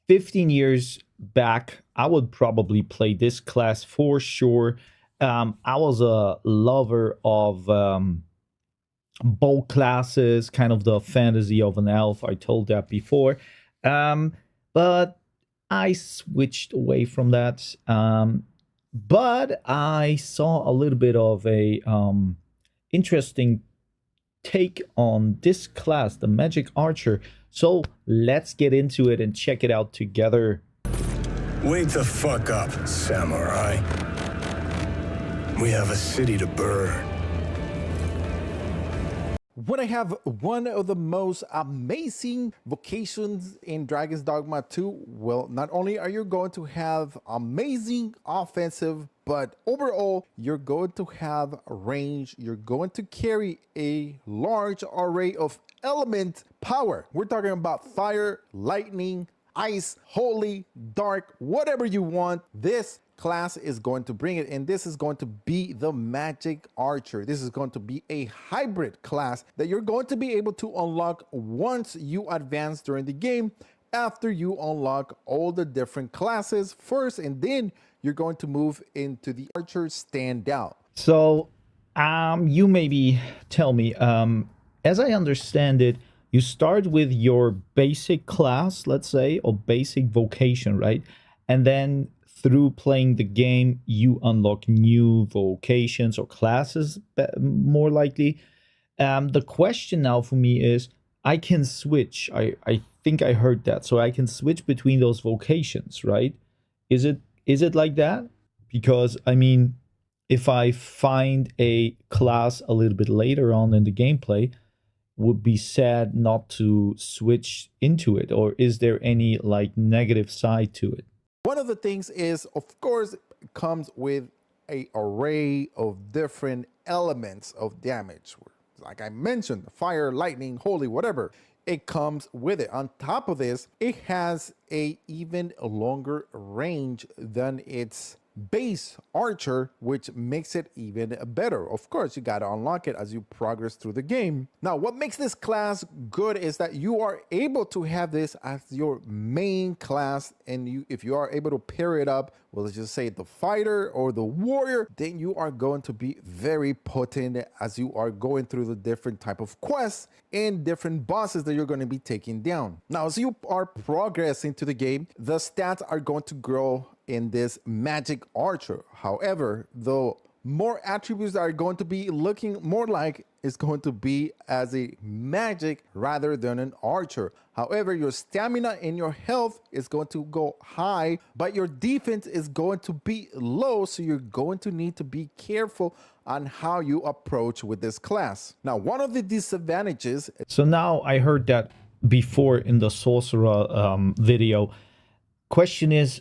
15 years back, I would probably play this class for sure. I was a lover of bold classes, kind of the fantasy of an elf. I told that before. Um, but I switched away from that. But I saw a little bit of a interesting take on this class, the Magic Archer. So let's get into it and check it out together. Wake the fuck up, samurai. We have a city to burn. When I have one of the most amazing vocations in Dragons Dogma 2, well, not only are you going to have amazing offensive, but overall, you're going to have range. You're going to carry a large array of element power. We're talking about fire, lightning, ice, holy, dark, whatever you want. This class is going to bring it, and this is going to be the Magick Archer. This is going to be a hybrid class that you're going to be able to unlock once you advance during the game, after you unlock all the different classes first, and then you're going to move into the Archer standout. So you maybe tell me, as I understand it, you start with your basic class, let's say, or basic vocation, right? And then through playing the game, you unlock new vocations or classes, more likely. The question now for me is, I can switch. I think I heard that. So I can switch between those vocations, right? Is it like that? Because, I mean, if I find a class a little bit later on in the gameplay, would be sad not to switch into it, or is there any like negative side to it? One of the things is, of course, it comes with an array of different elements of damage. Like I mentioned, fire, lightning, holy, whatever. It comes with it. On top of this, it has a even longer range than its base archer, which makes it even better. Of course, you got to unlock it as you progress through the game. Now, what makes this class good is that you are able to have this as your main class, and if you are able to pair it up, well, let's just say the fighter or the warrior, then you are going to be very potent as you are going through the different type of quests and different bosses that you're going to be taking down. Now, as you are progressing to the game, the stats are going to grow in this Magick Archer. However, the more attributes that are going to be looking more like is going to be as a magic rather than an archer. However, your stamina and your health is going to go high, but your defense is going to be low, so you're going to need to be careful on how you approach with this class. Now, one of the disadvantages... So now I heard that before in the sorcerer video. Question is,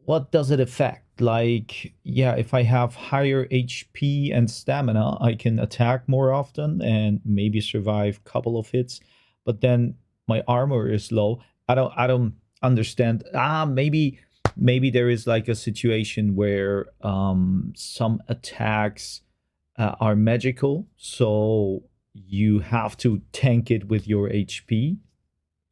what does it affect? Like, yeah, if I have higher HP and stamina, I can attack more often and maybe survive a couple of hits. But then my armor is low. I don't understand. Maybe there is like a situation where some attacks are magical, so you have to tank it with your HP.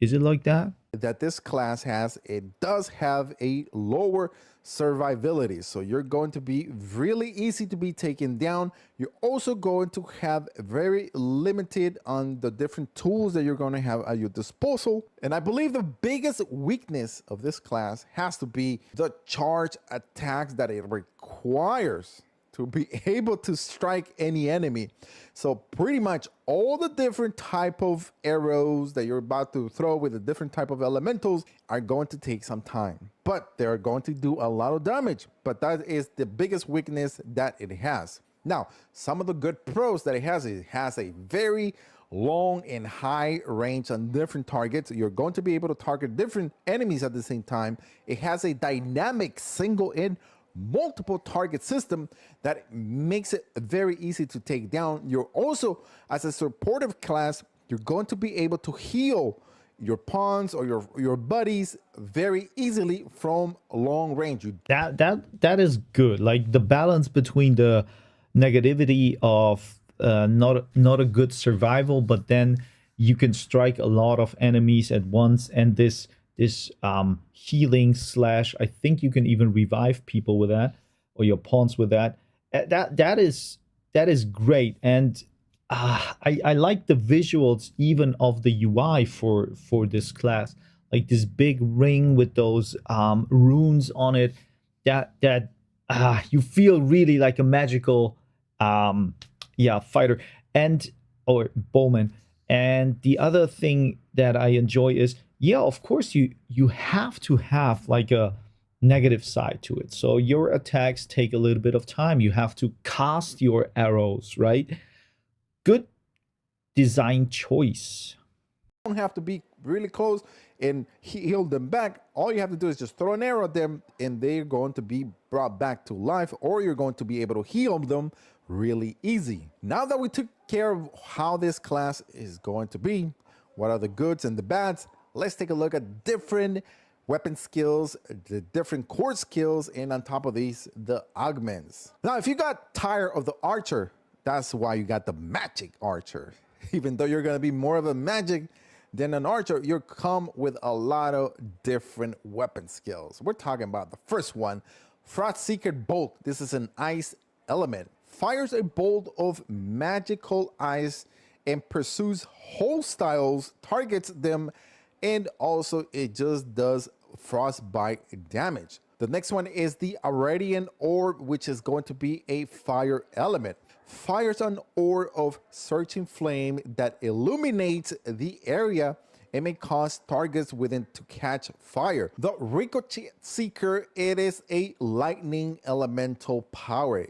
Is it like that? That this class has, it does have a lower survivability, so you're going to be really easy to be taken down. You're also going to have very limited on the different tools that you're going to have at your disposal. And I believe the biggest weakness of this class has to be the charge attacks that it requires to be able to strike any enemy. So pretty much all the different type of arrows that you're about to throw with the different type of elementals are going to take some time, but they're going to do a lot of damage. But that is the biggest weakness that it has. Now, some of the good pros that it has a very long and high range on different targets. You're going to be able to target different enemies at the same time. It has a dynamic single in multiple target system that makes it very easy to take down. You're also, as a supportive class, you're going to be able to heal your pawns or your buddies very easily from long range. That is good. Like the balance between the negativity of not a good survival, but then you can strike a lot of enemies at once, and this this healing slash. I think you can even revive people with that, or your pawns with that. That is great, and I like the visuals even of the UI for this class, like this big ring with those runes on it. That you feel really like a magical yeah, fighter, and or bowman. And the other thing that I enjoy is, yeah, of course you have to have like a negative side to it. So your attacks take a little bit of time. You have to cast your arrows, right? Good design choice. Don't have to be really close and heal them back. All you have to do is just throw an arrow at them and they're going to be brought back to life, or you're going to be able to heal them really easy. Now that we took care of how this class is going to be, what are the goods and the bads, let's take a look at different weapon skills, the different core skills, and on top of these, the augments. Now, if you got tired of the archer, that's why you got the magic archer. Even though you're going to be more of a magic than an archer, you come with a lot of different weapon skills. We're talking about the first one, Frost Seeker Bolt. This is an ice element. Fires a bolt of magical ice and pursues hostiles, targets them, and also it just does frostbite damage. The next one is the Irradiant Orb, which is going to be a fire element. Fires an orb of searching flame that illuminates the area and may cause targets within to catch fire. The Ricochet Seeker, it is a lightning elemental power.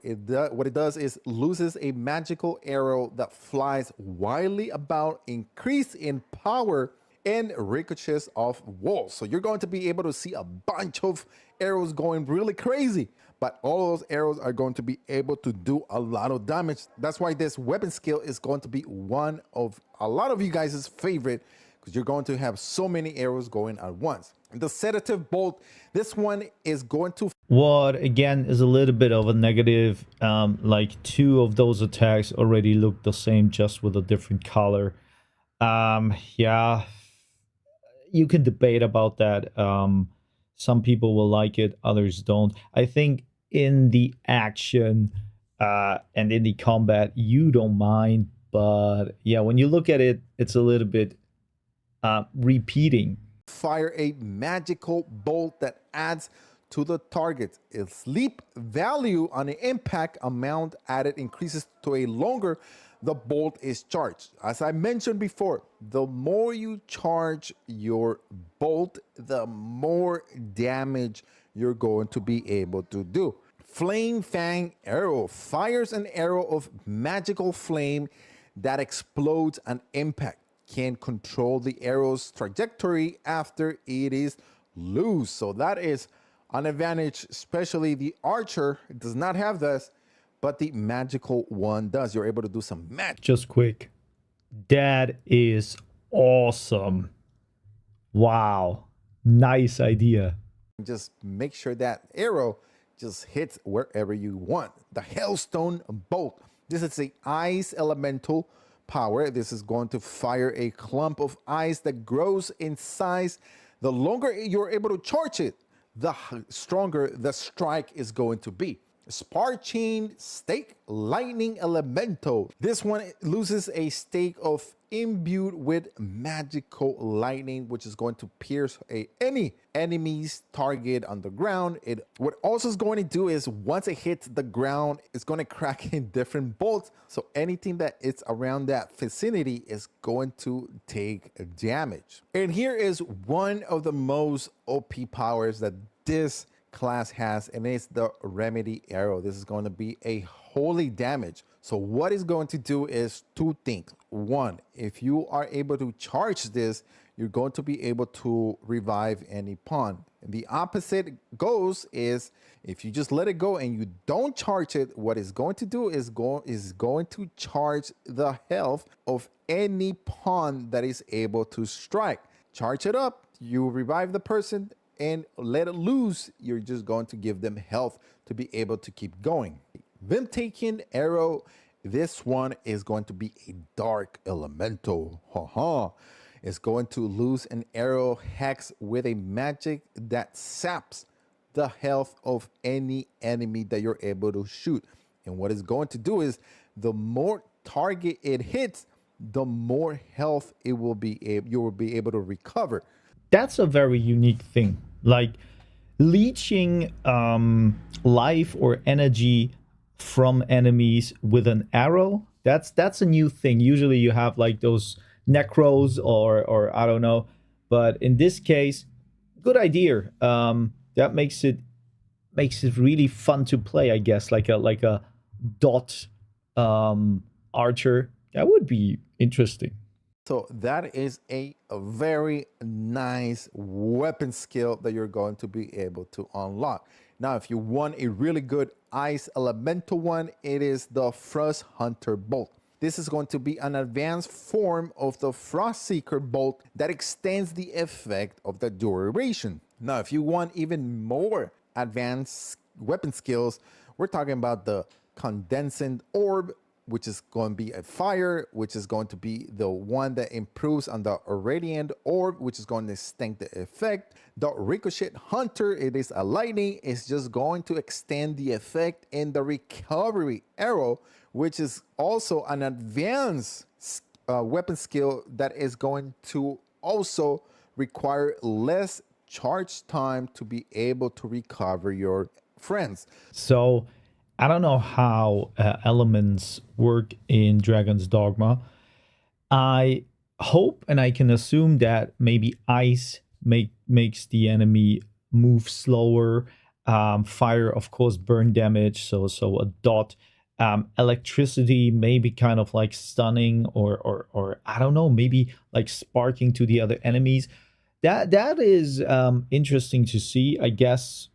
What it does is loses a magical arrow that flies wildly about, increase in power, and ricochets off walls. So you're going to be able to see a bunch of arrows going really crazy, but all those arrows are going to be able to do a lot of damage. That's why this weapon skill is going to be one of a lot of you guys' favorite, because you're going to have so many arrows going at once. The Sedative Bolt, this one is going to... What again is a little bit of a negative, like two of those attacks already look the same, just with a different color. Yeah, you can debate about that. Some people will like it, others don't. I think in the action and in the combat, you don't mind. But yeah, when you look at it, it's a little bit repeating. Fire a magical bolt that adds to the target. Its leap value on the impact amount added increases to a longer the bolt is charged. As I mentioned before, the more you charge your bolt, the more damage you're going to be able to do. Flame Fang Arrow fires an arrow of magical flame that explodes on impact. Can control the arrow's trajectory after it is loose. So that is an advantage, especially the archer does not have this, but the magical one does. You're able to do some magic. Just quick. That is awesome. Wow. Nice idea. Just make sure that arrow just hits wherever you want. The Hailstone Bolt. This is a ice elemental power. This is going to fire a clump of ice that grows in size. The longer you're able to charge it, the stronger the strike is going to be. Sparchain Stake Lightning Elemental. This one loses a stake of imbued with magical lightning, which is going to pierce any enemy's target on the ground. What also is going to do is once it hits the ground, it's going to crack in different bolts. So anything that is around that vicinity is going to take damage. And here is one of the most OP powers that this class has, and it's the Remedy Arrow. This is going to be a holy damage. So what it's going to do is two things. One, if you are able to charge this, you're going to be able to revive any pawn. And the opposite goes is if you just let it go and you don't charge it, what it's going to do is going to charge the health of any pawn that is able to strike. Charge it up, you revive the person, and let it loose, you're just going to give them health to be able to keep going. Vimtaken Arrow, this one is going to be a dark elemental. is going to lose an arrow hex with a magic that saps the health of any enemy that you're able to shoot. And what it's going to do is the more target it hits, the more health you will be able to recover. That's a very unique thing. Like leeching life or energy from enemies with an arrow. That's a new thing. Usually you have like those necros or I don't know. But in this case, good idea. That makes it really fun to play, I guess. Like a dot archer. That would be interesting. So that is a very nice weapon skill that you're going to be able to unlock. Now, if you want a really good ice elemental one, it is the Frost Hunter Bolt. This is going to be an advanced form of the Frost Seeker Bolt that extends the effect of the duration. Now, if you want even more advanced weapon skills, we're talking about the Condensing Orb, which is going to be a fire, which is going to be the one that improves on the Radiant Orb, which is going to extend the effect. The Ricochet Hunter, it is a lightning, it's just going to extend the effect. And the Recovery Arrow, which is also an advanced weapon skill that is going to also require less charge time to be able to recover your friends. So I don't know how elements work in Dragon's Dogma. I hope and I can assume that maybe ice makes the enemy move slower. Fire, of course, burn damage, so a dot. Electricity, maybe kind of like stunning or I don't know, maybe like sparking to the other enemies. That is interesting to see. I guess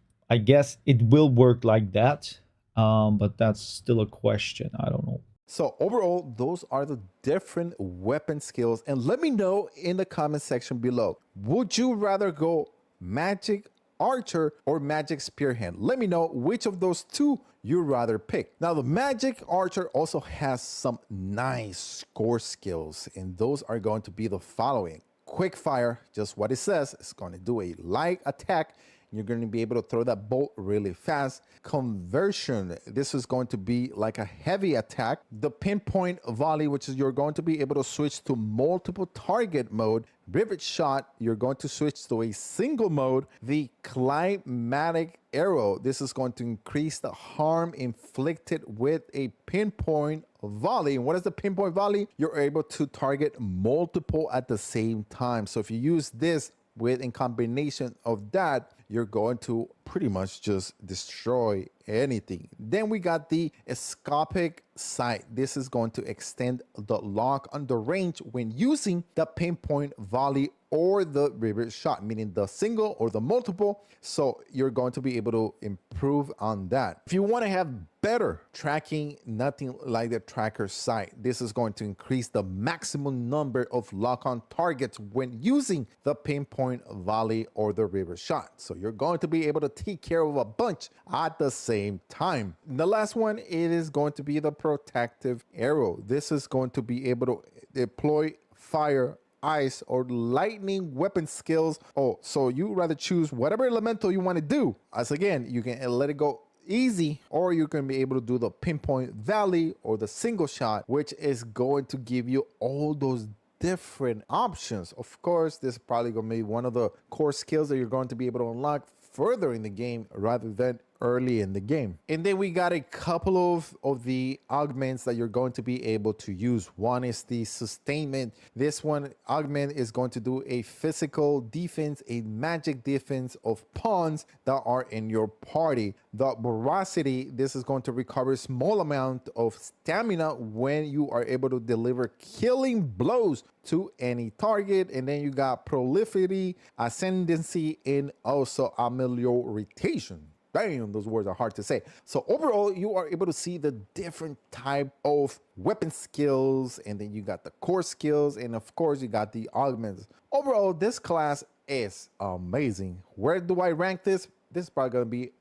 it will work like that. But that's still a question. I don't know. So overall, those are the different weapon skills. And let me know in the comment section below. Would you rather go Magic Archer or Magic Spearhead? Let me know which of those two you'd rather pick. Now, the Magic Archer also has some nice score skills, and those are going to be the following. Quick fire, just what it says. It's going to do a light attack. You're going to be able to throw that bolt really fast. Conversion, this is going to be like a heavy attack. The pinpoint volley, which is you're going to be able to switch to multiple target mode. Rivet shot, you're going to switch to a single mode. The climatic arrow, this is going to increase the harm inflicted with a pinpoint volley. And what is the pinpoint volley? You're able to target multiple at the same time. So if you use this with in combination of that, you're going to pretty much just destroy anything. Then we got the Scopic Sight. This is going to extend the lock on the range when using the pinpoint volley or the rivet shot, meaning the single or the multiple. So you're going to be able to improve on that. If you want to have better tracking, nothing like the tracker sight. This is going to increase the maximum number of lock-on targets when using the pinpoint volley or the rivet shot. So you're going to be able to take care of a bunch at the same time. And the last one, it is going to be the protective arrow. This is going to be able to deploy fire, ice, or lightning weapon skills. Oh, so you rather choose whatever elemental you want to do. As again, you can let it go easy, or you can be able to do the pinpoint volley or the single shot, which is going to give you all those different options. Of course, this is probably going to be one of the core skills that you're going to be able to unlock further in the game rather than early in the game. And then we got a couple of the augments that you're going to be able to use. One is the sustainment. This one augment is going to do a physical defense, a magic defense of pawns that are in your party. The voracity, this is going to recover a small amount of stamina when you are able to deliver killing blows to any target. And then you got prolificity, ascendancy, and also amelioration. Damn, those words are hard to say. So overall, you are able to see the different type of weapon skills, and then you got the core skills, and of course, you got the augments. Overall, this class is amazing. Where do I rank this? This is probably going to be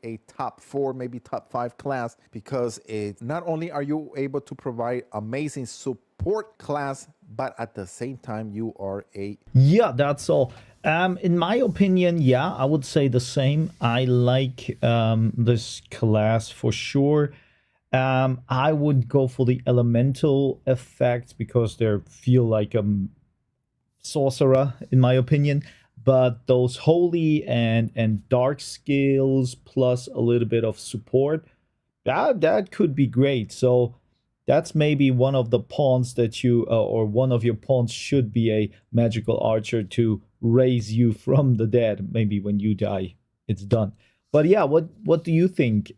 a top 4, maybe top 5 class, because it not only are you able to provide amazing support class but at the same time you are a Yeah, that's all. In my opinion, yeah, I would say the same. I like this class for sure. I would go for the elemental effects because they feel like a sorcerer, in my opinion. But those holy and dark skills plus a little bit of support, that could be great. So that's maybe one of the pawns that you or one of your pawns should be a magical archer to raise you from the dead. Maybe when you die, it's done. But yeah, what do you think?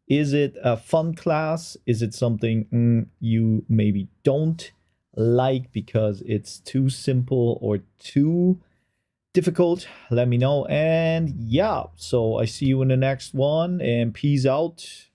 Is it a fun class? Is it something you maybe don't like because it's too simple or too difficult? Let me know. And yeah, so I see you in the next one, and peace out.